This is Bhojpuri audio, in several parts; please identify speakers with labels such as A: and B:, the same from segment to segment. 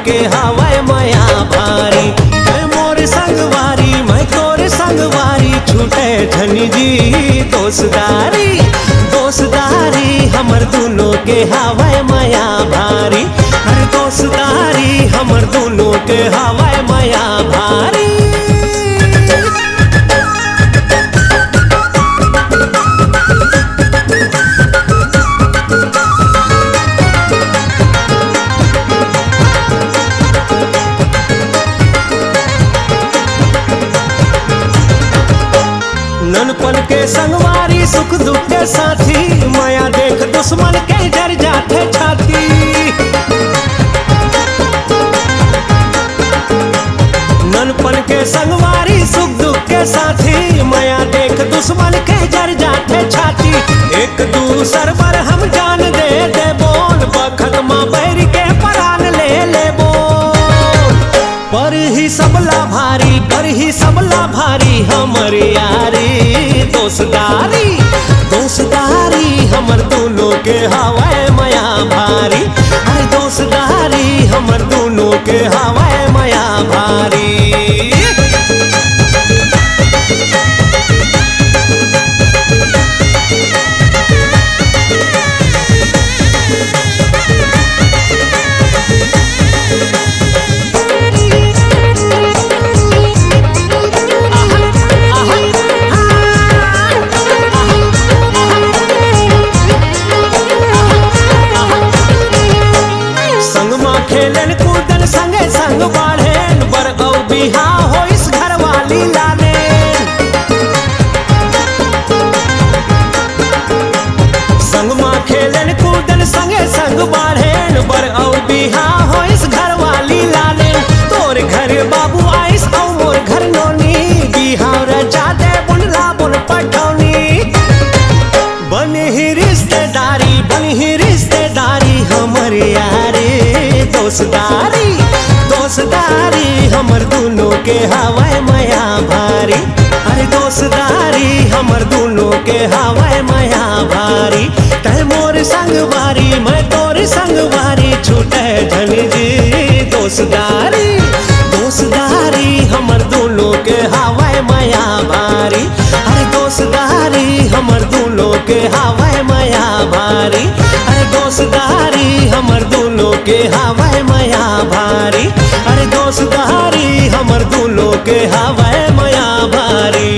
A: के हवाए माया भारी। मैं मोर संगवारी मैं तोर संगवारी छूटे धनी जी दोस्तारी। दोस्तारी हमर दोनों के हवाए माया भारी। अरे दोस्तारी हमर दोनों के हवाए माया भारी। ननपन के संगवारी सुख दुख के साथी माया देख दुश्मन के जर जाते छाती। ननपन के संगवारी सुख दुख के साथी माया देख दुश्मन के जर जाते छाती। एक दूसर पर हम जान दे दे बोल बखत माँ बैर के परान ले बोल। पर ही सबला भारी पर ही सबला भारी हमर यारी दोस्तारी। दोस्तारी हमर दोनों के हवाए माया भारी। अरे दोस्तारी हमर दोनों के हवाए माया भारी। खेलन कूदन संगे संग बाढ़ेन बर औ बिहा हो इस घर वाली लाने। संग माँ खेलन कूदन संगे संग बाढ़ेन बर औ बिहा हो इस घर वाली लाने। तोर घर बाबू आइस औ मोर घर नोनी बिहा रचा दे बुनला बुन पठौनी। बन ही रिश्तेदारी हमर यारी दोस्तारी। दोस्तारी हमर दोनों के हवाए माया भारी। अरे दोस्तारी हमर दोनों के हवाए माया भारी। तै मोर संगवारी मैं तोर संगवारी छूटे धनी जी दोस्तारी। दोस्तारी हमर दोनों के हवाए माया भारी। अरे दोस्तारी हमर दोनों के हवाए माया भारी। अरे दोस्तारी हमर दोनों के हवाए माया भारी। अरे दोस्तारी हमर दोनों के हवाए माया भारी।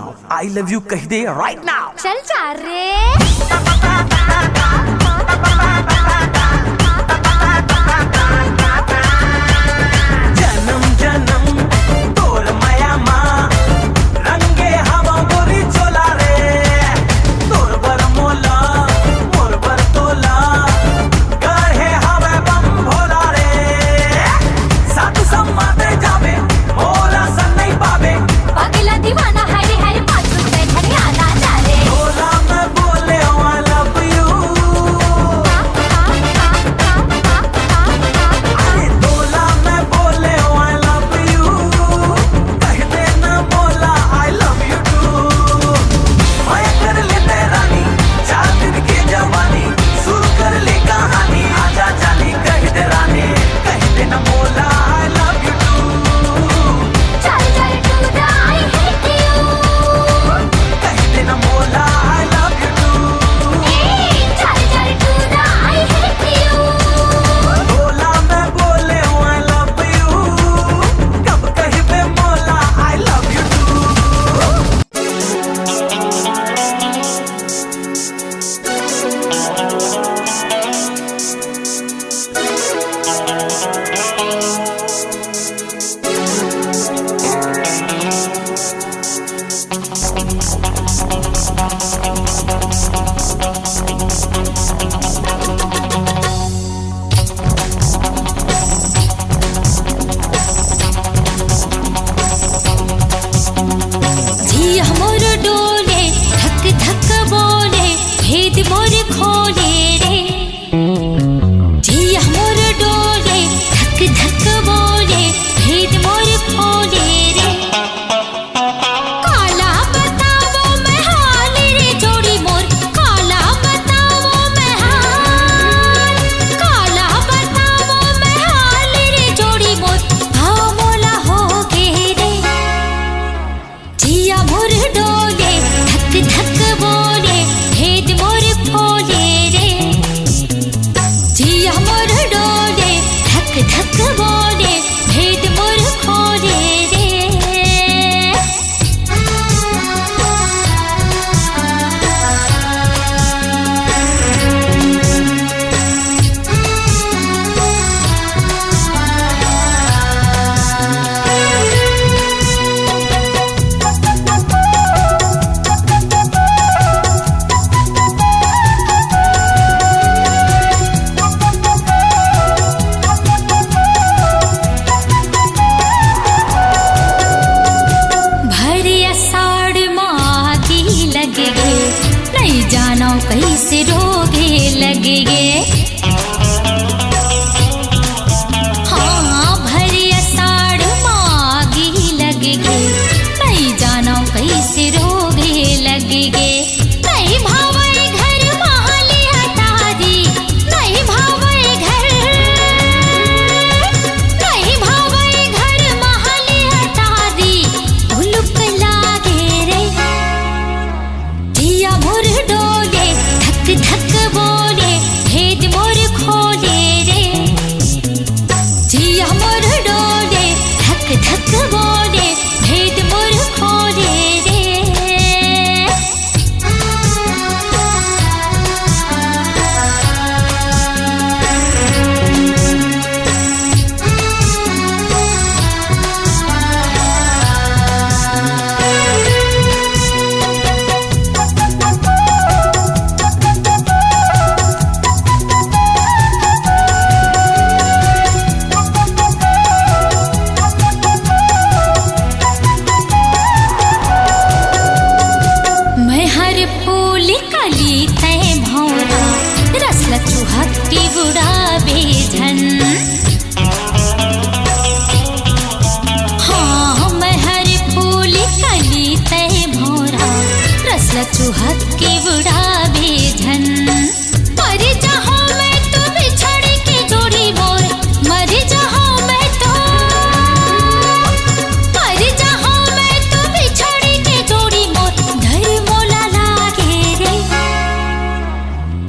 B: नाउ, आई लव यू कह दे राइट नाउ।
C: चल जा रे।
B: जन्म जन्म तोर माया माँ रंगे हवा गोरी चोला रे, तोर बर मोला मोर बर तोला गढ़े हवे बम भोला रे, साधु सम्माते जावे मोला सन नहीं पावे,
C: पगला दीवाना हरे हरे पाँच रुपए घरे आना जा रे।
B: तोला मैं बोले I love you, अरे तोला मैं बोले I love you, कह देना मोला I love you too। माया कर ले ते रानी, 4 दिन की जवानी, शुरू कर ले कहानी, आजा जानी कह दे रानी, कह देना मोला I love you too।
C: चल चल टूटा I hate you।
B: कह देना मोला I love you too।
C: चल चल टूटा I hate you।
B: बोला मैं बोले I love you, कब कहबे मोला I love you too।
C: जिया मोर डोले धक धक बोले भेद मोर खोले रे। जिया मोर डोले धक धक बोले भेद मोर खोले रे। काला बतावो मैं हाल रे जोड़ी मोर, काला बतावो मैं हाल, काला बतावो मैं हाल रे जोड़ी मोर, हाँ मोला हो गे रे। जिया मोर डोले धक धक बोले भेद मोर खोले रे। जिया मोर डोले धक धक बोले भेद मोर खोले रे। भरिया साड़ मागी लगे गे, नहीं जानो कैसे रोगे लगे गे। हाँ भरिया साड़ मागी लगे गे, नहीं जानो कैसे रोगे लगे गे। नहीं भावे घर महालिया तारी, नहीं भावे घर, नहीं भावे घर महालिया तारी, भुलुक लागे रे। जिया मोर डोले धक धक बोले भेद मोर खोले रे। जिया मोर डोले धक धक बोले भेद मोर खोले रे। मैं हर फूल कली तय भौरा, रसला चुहक्की बुढ़ाबे झन। हाँ मैं हर फूल कली तय भौरा, रसला चुहक्की बुढ़ाबे झन। मर जाऊं मैं तो बिछड़ के जोड़ी मोर, मर जाऊं मैं तो, मर जाऊं मैं तो बिछड़ के जोड़ी मोर, घर मोला लागे रे।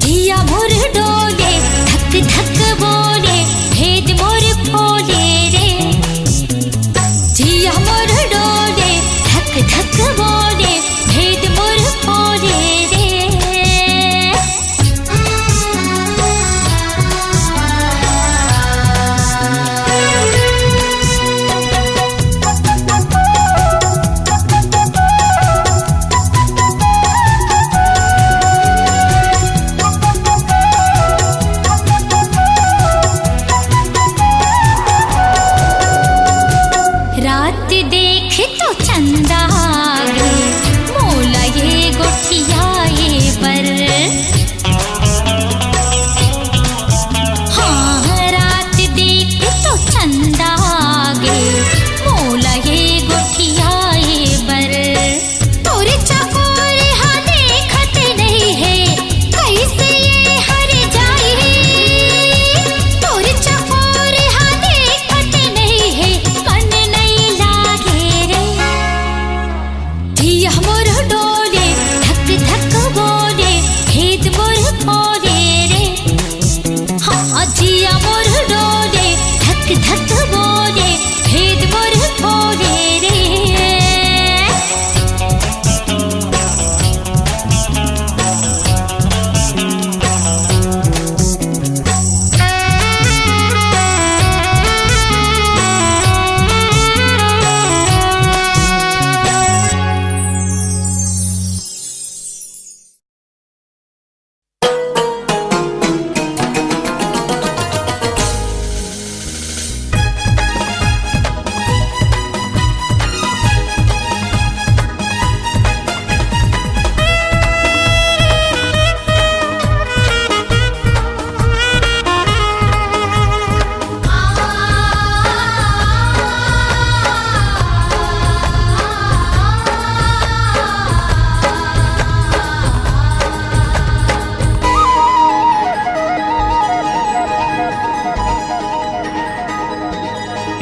C: जिया मोर डोले धक धक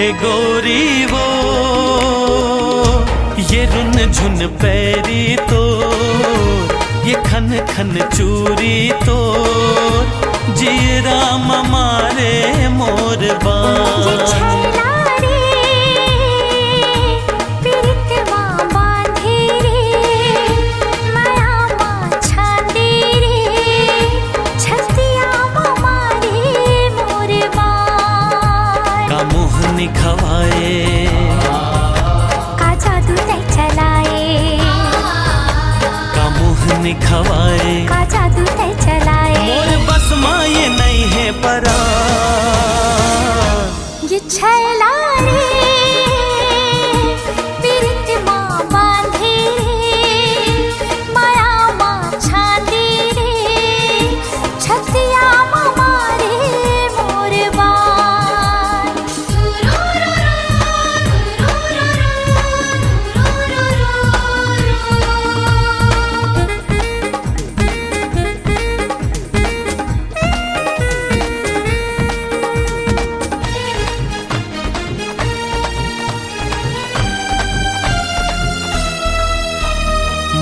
A: ए गोरी वो ये रुन झुन पैरी तो ये खन खन चूरी तो जी राम मारे मोर बान खवाए
C: का जादू तै चलाए
A: का मोहनी खवाए
C: का जादू तै चलाए
A: मोर बस माँ ये नहीं है परा
C: ये छैला रे पीरित माँ बांधे रे माया माँ छांदी रे छतिया माँ मारे मोर बान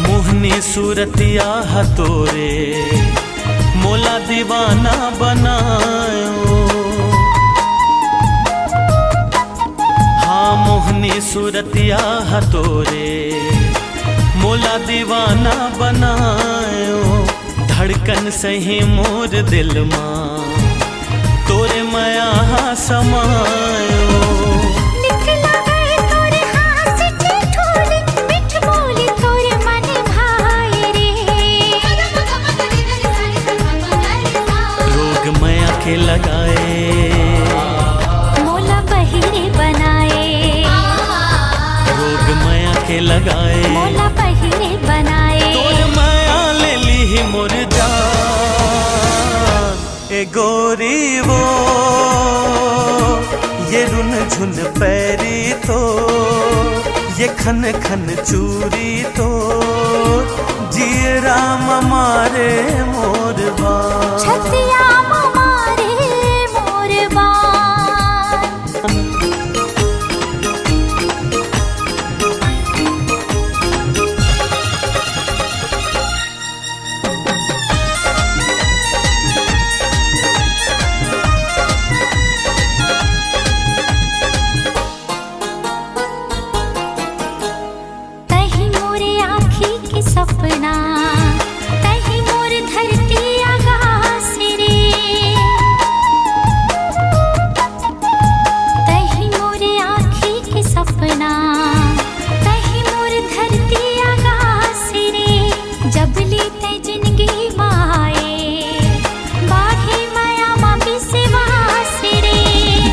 A: मोहनी सूरतिया हतोरे मोला दीवाना बनायो हाँ मोहनी सूरतिया हतोरे मोला दीवाना बनायो धड़कन सही मोर दिल माँ तोरे माया समायो के लगाए
C: मोला बहिरे बनाए
A: रोग माया के लगाए
C: मोला बहिरे बनाए
A: तोर माया ले ली मोर जान ए गोरी वो ये रुन झुन पैरी तो ये खन खन चूरी तो जी राम मारे मोर बान
C: छतिया सपना तही मोर धरती आकाश रे तही मोर आँखी के सपना तही मोर धरती आकाश रे जब ली तै जिंदगी माए बाढ़े माया माँ विश्वास रे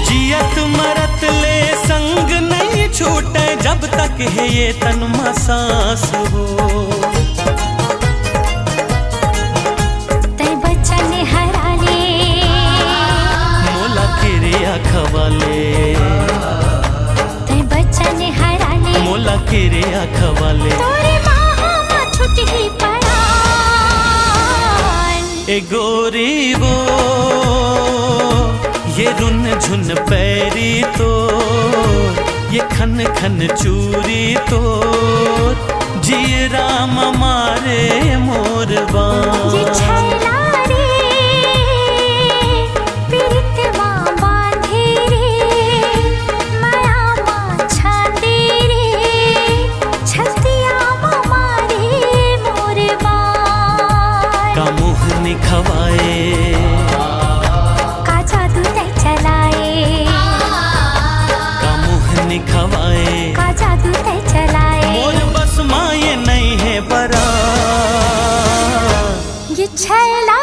A: जियत मरत ले संग नहीं छूटे जब तक है ये तन में सांस हो खवाले
C: ते बच्चन हराले
A: मोला केरे खवाले
C: तोरे माँ छुट ही पड़ा
A: ए गोरी वो ये रुन झुन पैरी तो ये खन खन चूरी तो जी राम मारे मोर बान
C: ये छैला रे पीरित माँ बांधे रे माया माँ छांदी रे छतिया माँ मारे मोर बान
A: का मोहनी खवाए
C: का जादू तै चलाए
A: का मोहनी खवाए
C: का जादू तै चलाए
A: मोर बस माँ ये नहीं है परा
C: ये छैला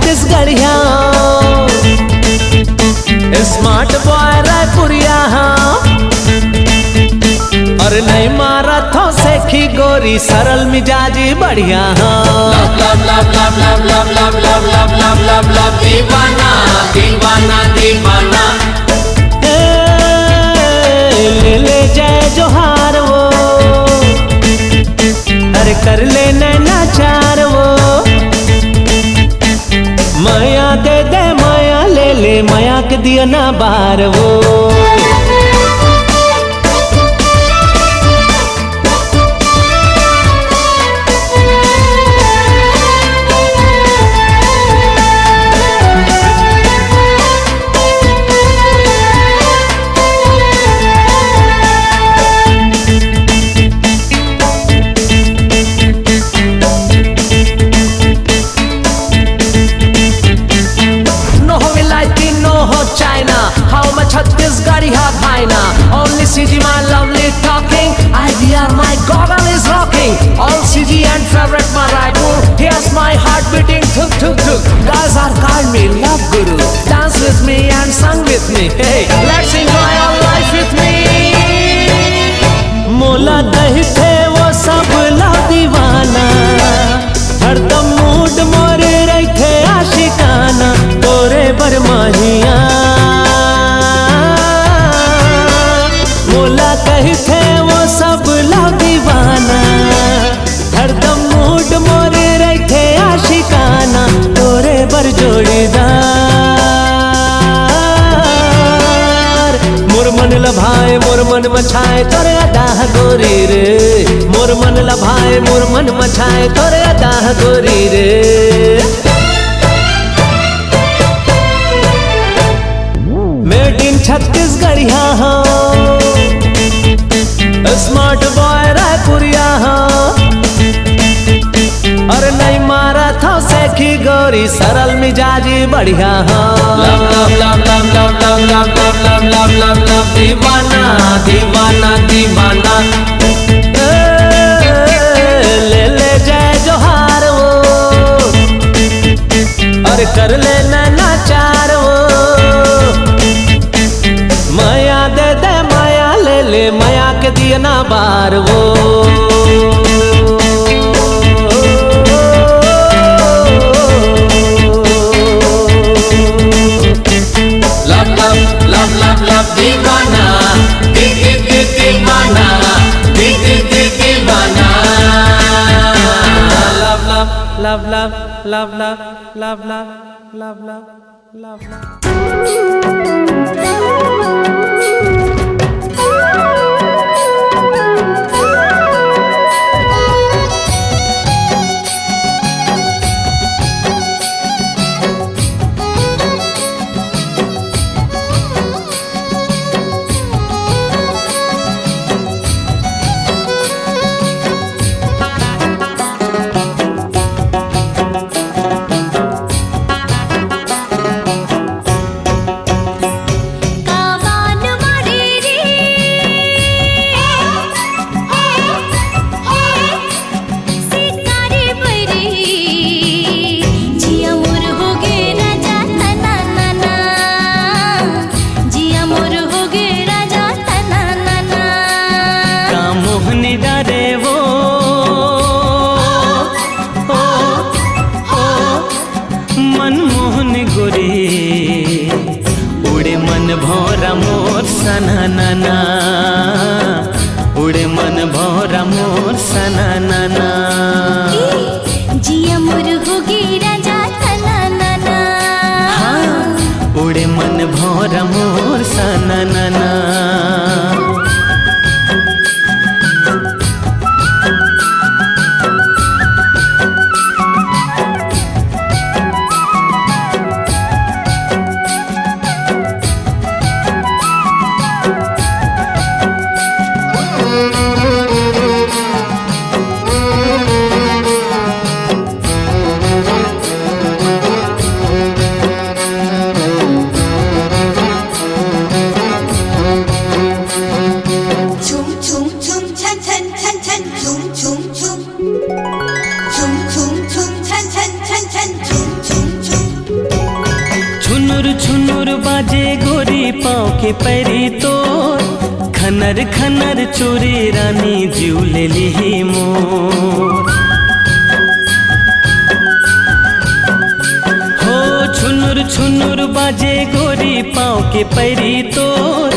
A: छत्तीसगढ़िया स्मार्ट बॉय रायपुरिया और नहीं मारा थो सेखी गोरी सरल मिजाजी बढ़िया
B: दीवाना दीवाना दीवाना
A: ले ले जय जोहार वो अरे कर ले नैनाचार वो माया दे दे माया ले ले माया के दिया ना बार वो Chhattisgarhi ha bhaina only CG my lovely talking IDR my goggle is rocking all CG and favorite my Raipur here's my heart beating thuk thuk thuk guys are called me love guru dance with me and sing with me hey let's enjoy our life with me मोला दही थे वो सब ला दीवाना हरदम मूड मोरे रही थे आशिकाना तोरे बरमाहिया मोला कही थे वो सब ला दीवाना हरदम मूड मोरे रही थे आशिकाना तोरे बर जोड़ीदार मोर मन लभाए मोर मन मछाए तोरे अदाह गोरी रे मोर मन लभाए मोर मन मछाए तोरे अदाह गोरी रे मेड इन छत्तीसगढ़िया स्मार्ट बॉय रायपुरिया और नहीं मारा था सेखी गोरी सरल मिजाजी बढ़िया दीवाना दीवाना दीवाना ले ले जय जोहार वो और कर ले नैनाचार वो माया दे दे माया ले ले माया के दिया ना बार वो
B: love love love love love दीवाना दीवाना दीवाना
A: love love love love love love love love love love love love सना उड़े मन भौरा मोर सना
C: जिया मोर होगे राजा तना
A: हाँ उड़े मन भौरा मोर सना
D: छुनुर बाजे गोरी पाँव के पैरी तोर, खनर खनर चोरी रानी जीव ले ली मोर। हो छुनुर छुनुर बाजे गोरी पाँव के पैरी तोर,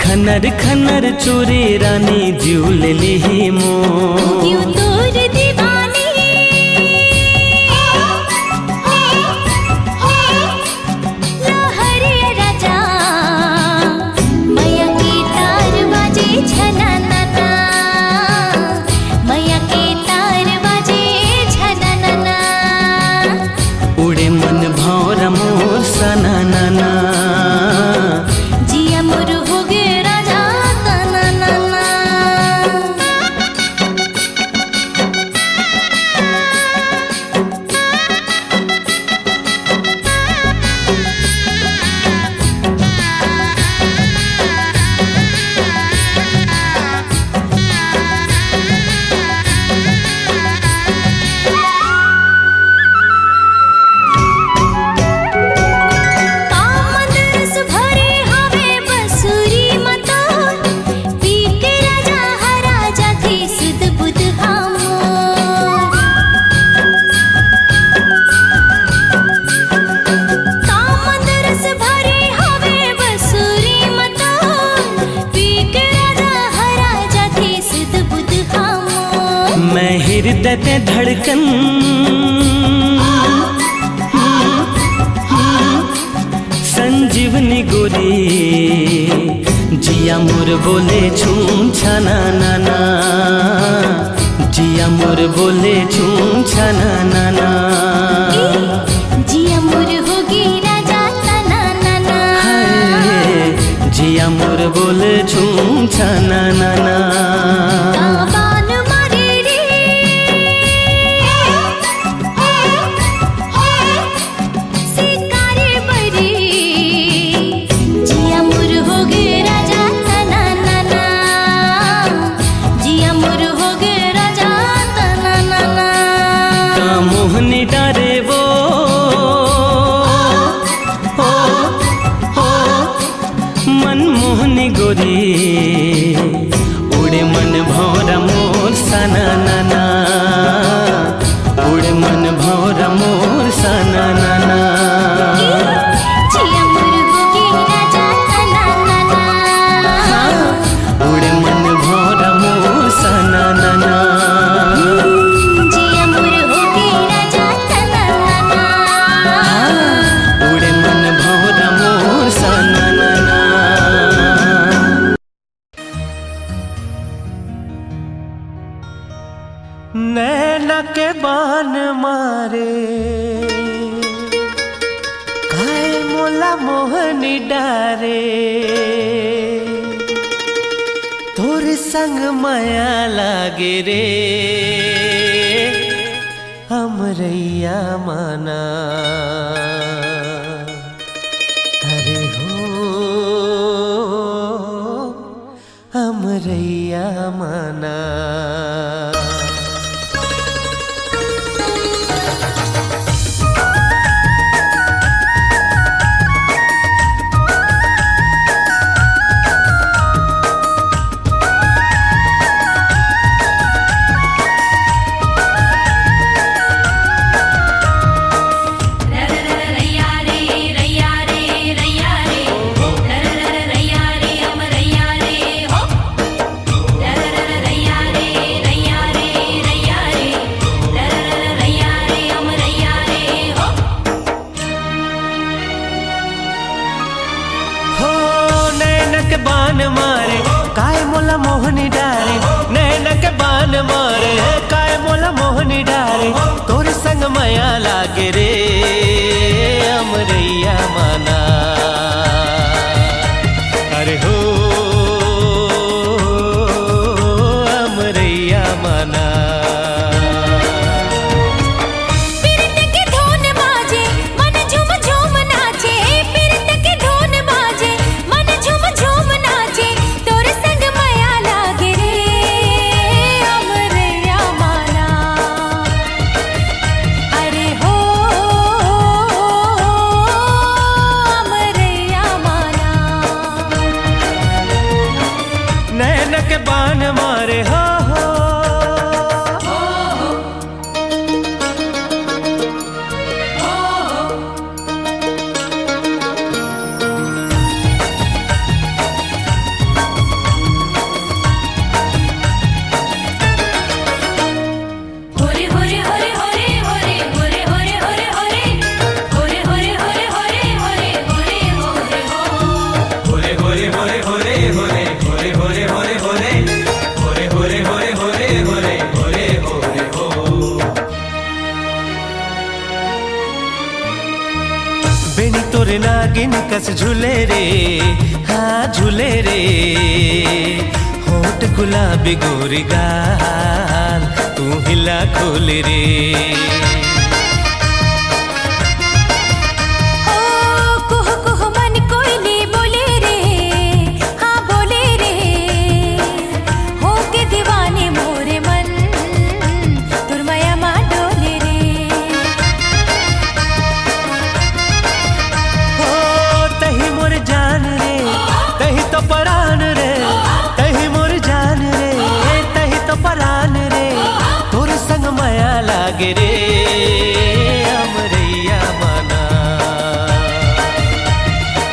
D: खनर खनर चोरी रानी जीव ले ली मोर।
C: क्यों तोर दीवानी लहरे राजा, मैया के तार बाजे छना नाना, मैया के तार बाजे छना नाना।
D: उड़े मन भौरा मोर सना नाना,
C: जिया मोर हो गे राजा तना नाना। कामदरस भरे हवे बसुरी मता, पी के राजा हराजा थी सुध बुध हमोर। कामदरस भरे हवे बसुरी मता, पी के राजा हराजा थी सुध बुध हमोर।
D: मैं हृदय ते धड़कन संजीवनी गोरी, जिया मोर बोले छूम छना नाना, जिया मोर बोले छूम छना नाना।
C: जिया मोर हो गे राजा तना नाना।
D: हाय, जिया मोर बोले छूम छना नाना।
C: काबान मारे रे सिकारे बरे, जिया मोर हो गे राजा तना नाना, जिया मोर हो गे राजा तना नाना।
D: का मोहनी डारे वो मनमोहनी गोरी, उड़े मन भौरा मोर सना नाना, उड़े मन भौरा मोर सना नाना।
C: जिया मोर हो गे राजा तना नाना,
D: उड़े मन भौरा मोर सना नाना।
C: जिया मोर हो गे राजा तना नाना।
D: उड़े मन भौरा मोर सना नाना।
A: नैना के बान मारे, काय मोला मोहनी डारे, तोर संग माया लागे रे, हमरैया माना। अरे हो हमरैया माना।
C: रैया रे रैया रे रैया रे, रैया रे हम रैया रे हो। रैया रे रैया रे रैया रे, रैया रे हम रैया रे हो।
A: हो नैनक बान मारे, काय मोला मोहनी डारे, नैनक बान मारे, काय मोला मोहनी डारे, तोर संग माया लागे रे, हमरैया माना। अरे हो हमरैया माना।
C: पिरत के धुन बाजे मन झूम झूम नाचे, पिरत के धुन बाजे मन झूम झूम नाचे, तोर संग माया लागे रे, हमरैया माना। अरे हो
A: मोर नागिन कस झूले रे, हाँ झूले रे। होठ गुलाबी गोरी गाल तू हिला खोल रे। रे अमरैया माना,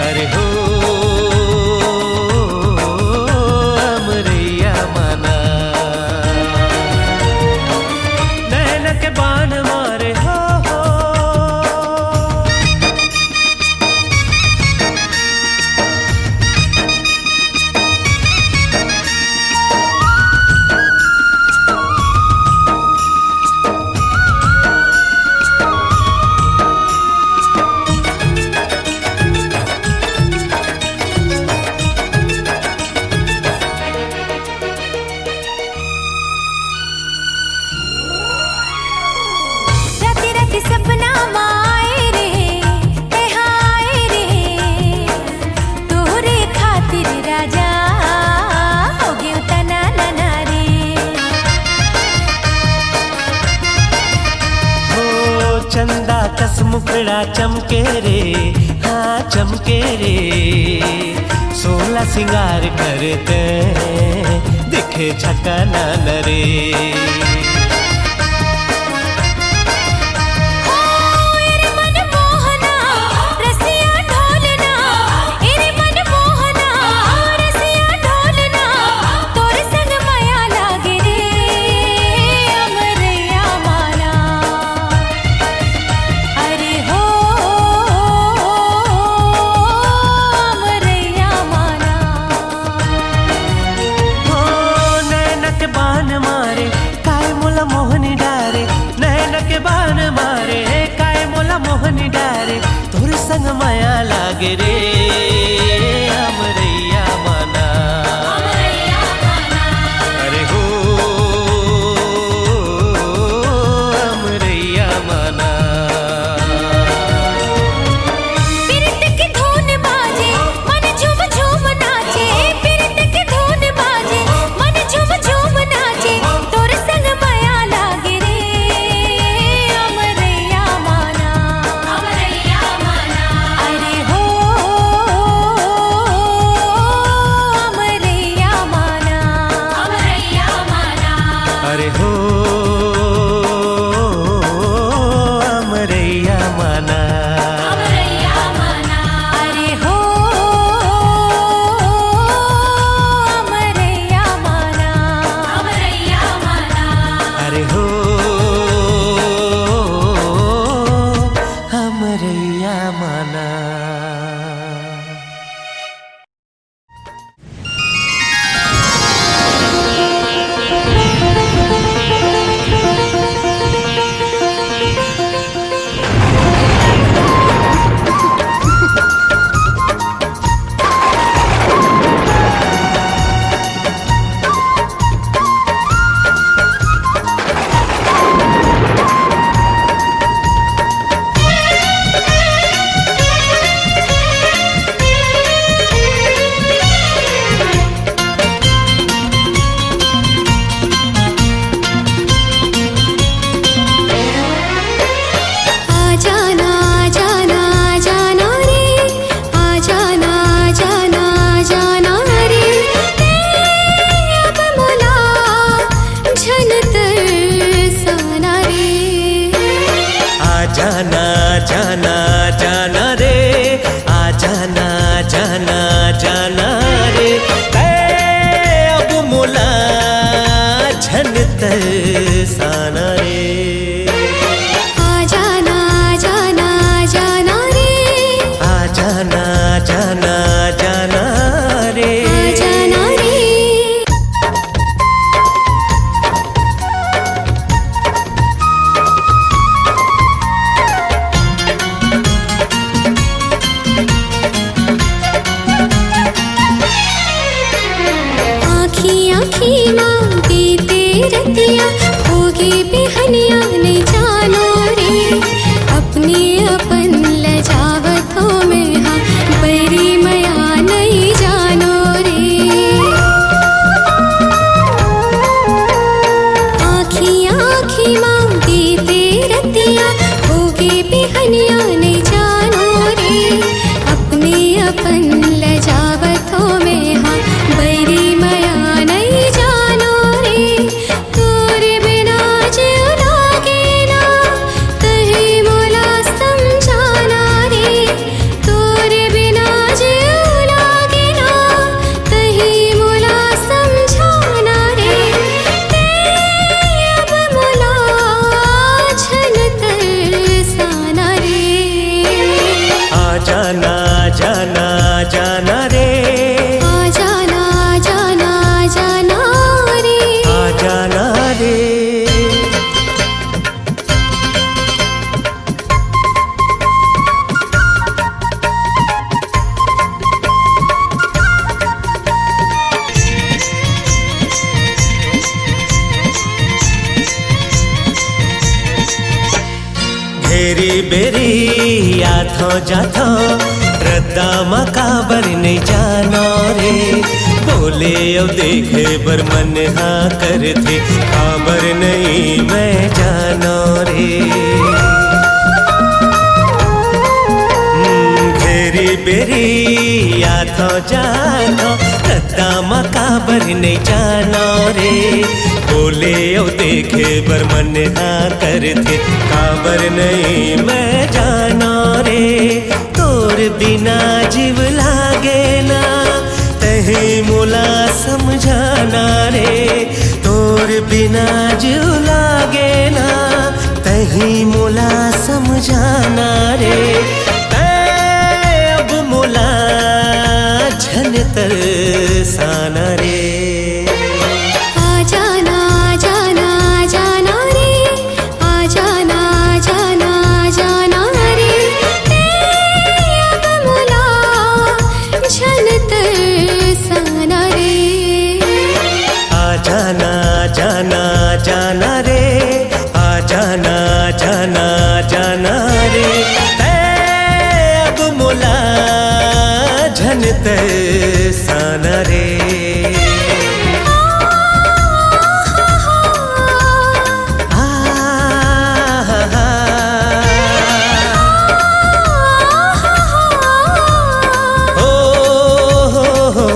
A: अरे हो अमरैया माना। नैन के बान मारे हो
C: सपना माए रे, हाय रे, तोहरे खातिर राजा हो गयो तना नना रे।
A: हो चंदा कस मुखड़ा चमके रे, हाँ चमके रे। 16 सिंगार करते दिखे झका न रे। मोहनी डारे तोर संग माया लागे रे अमरैया माना, अरे हो अमरैया माना।
C: पीरत की धुन बाजे मन झूम झूम नाचे, पीरत की धुन बाजे मन झूम झूम नाचे, तोर संग माया लागे रे अमरैया माना, अमरैया माना। अरे हो अमरैया माना, अमरैया माना।
A: अरे हो अमरैया माना,
C: अमरैया माना। अरे हो अमरैया माना, अमरैया माना।
A: अरे हो अमरैया माना। जाना जाना जाना रे, आ जाना जाना जाना रे। अब मोला झन तरसाना रे।
C: आ जाना जाना जाना रे,
A: आ जाना जाना जाना रे।
C: आ जाना रे। मांगते रतिया होगी बिहनिया नहीं जानो रे अपने अपन लजावतों में हाँ बैरी मया नहीं जानो रे आँखी आँखी मांगते रतिया होगी बिहनिया नहीं जानो रे अपने अपन लजावतों में हाँ बैरी मया नहीं जानो रे तोरे बिना जीव लागे ना कहीं मोला समझाना रे तोरे बिना जीव लागे ना कहीं मोला समझाना रे ते अब मोला छन तरसाना रे
A: आ जाना जाना जाना रे
C: आ जाना जाना जाना रे
A: आ जाना रे घेरी बेरी आथो जाथो रद्दा मकाबर नहीं जानो रे बोले अब देखे बर मन हाँ करते खबर नहीं मैं जानो रे घेरी बेरी आथो जाथो रद्दा मकाबर नहीं जानो रे बोले ओ देखे बर मन हाँ करते खबर नहीं मैं जानो रे तोर बिना जीव लागे ना तही मोला समझाना रे तोर बिना जीव लागे ना तही मोला समझाना रे अब मोला झन तरसाना रे
C: आ जाना जाना जाना रे आ जाना जाना जाना रे ते अब मोला छन तरसाना रे
A: आ जाना जाना जाना रे आ जाना जाना जाना रे ते अब मोला झन तरसाना रे आ ओ हो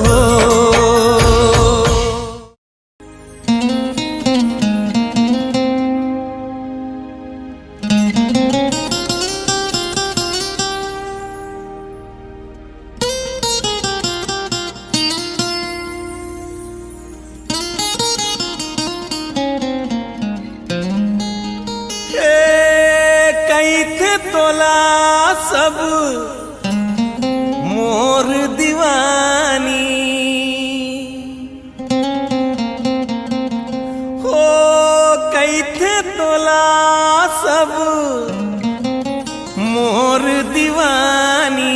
A: कैथे तोला सब मोर दीवानी हो कैथे तोला सब मोर दीवानी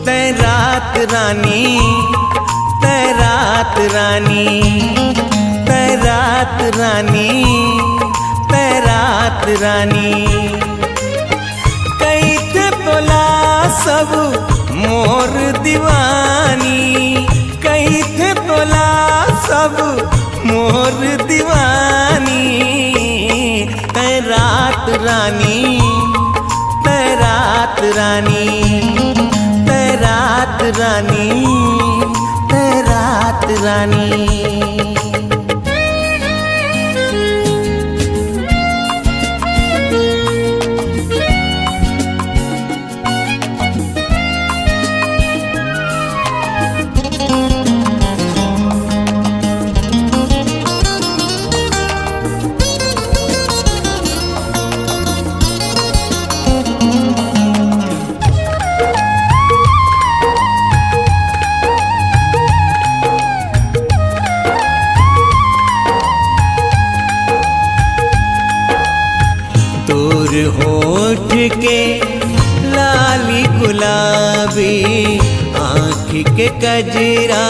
A: तै रात रानी तै रात रानी तै रात रानी तै रात रानी कैथे तोला सब मोर दीवानी कैथे तोला सब मोर दीवानी तै रात रानी तै रात रानी तै रात रानी तै रात रानी आँखी के कजरा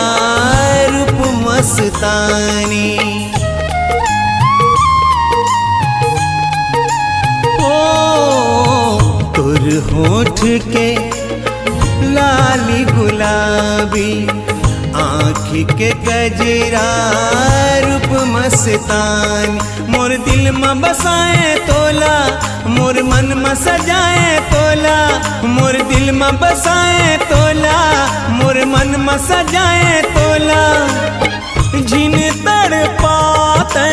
A: रूप मस्तानी। तुर होठ के लाली गुलाबी, आँखी के कजरा रूप मस्तानी। मोर दिल में बसाए तोला, मोर मन में सजाए तोला, मोर दिल में बसाए तोला, मोर मन में सजाए तोला। जिन तड़ पाते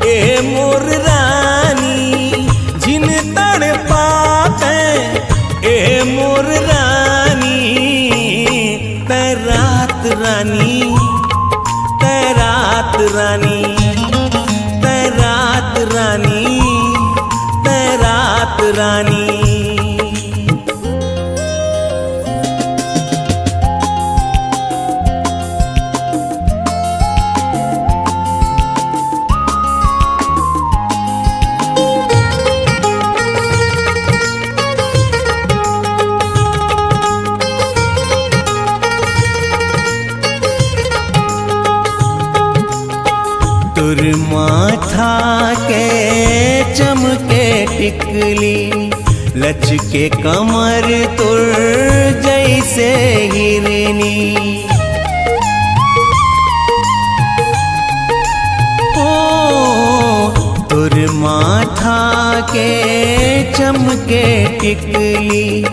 A: ए मोर रानी, जिन तड़ पाते ए मोर रानी। तरात रानी, तरात रानी, तरात रानी, तरात रानी। तुर माथा के चमके टिकली, लचके कमर तुर जैसे हिरनी। तुर माथा के चमके टिकली,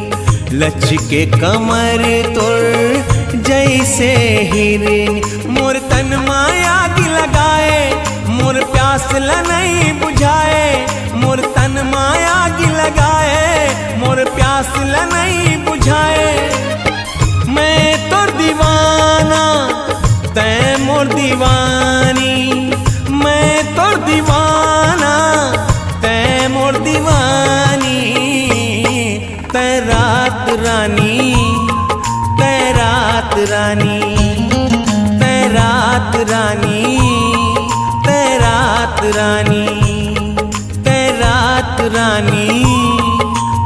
A: लचके कमर तुर जैसे हिरनी। मोर तन माया की लगाए, मोर प्यास ला नहीं बुझाए, मोर तन माया की लगाए, मोर प्यास ला नहीं बुझाए। मैं तो दीवाना तै मोर दीवानी, मैं तो दीवाना तै मोर दीवानी। तरात रानी, तरात रानी, तरात रानी, तरात रानी, तरात रानी,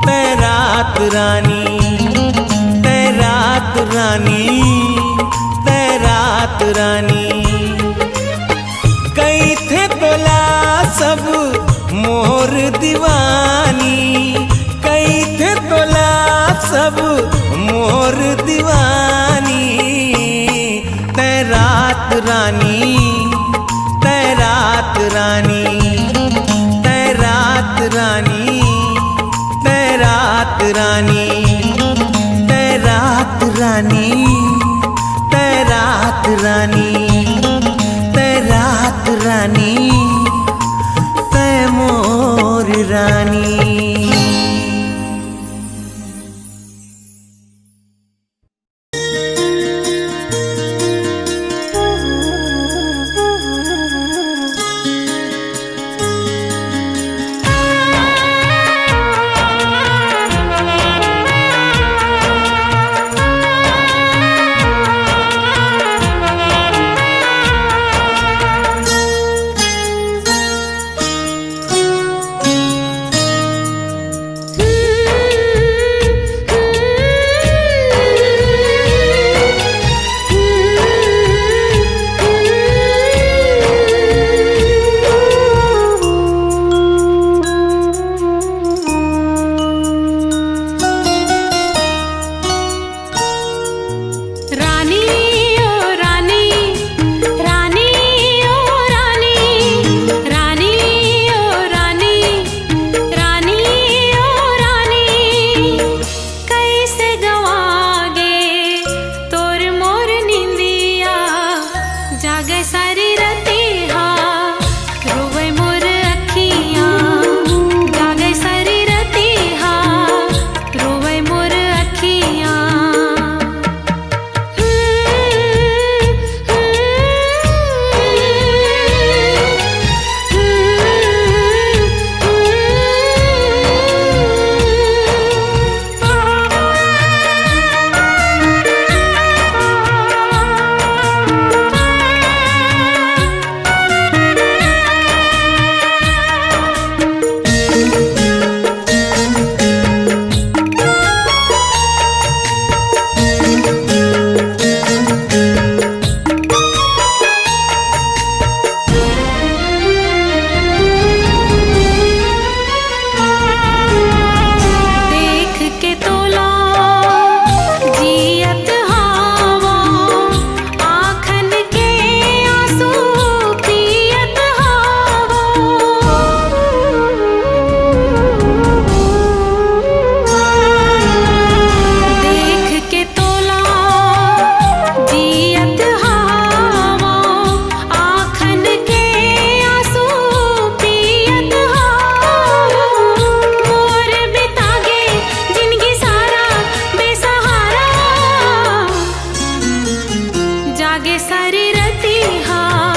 A: तरात रानी, तरात रानी, तरात रानी। कई थे तोला सब मोर दीवानी, कई थे तोला सब मोर दीवानी। तरात रानी, तरात रानी, तरात रानी, तरात रानी, तरात रानी, तरात रानी, तरात रानी, तैमूर रानी।
E: जागे सारी रतिहा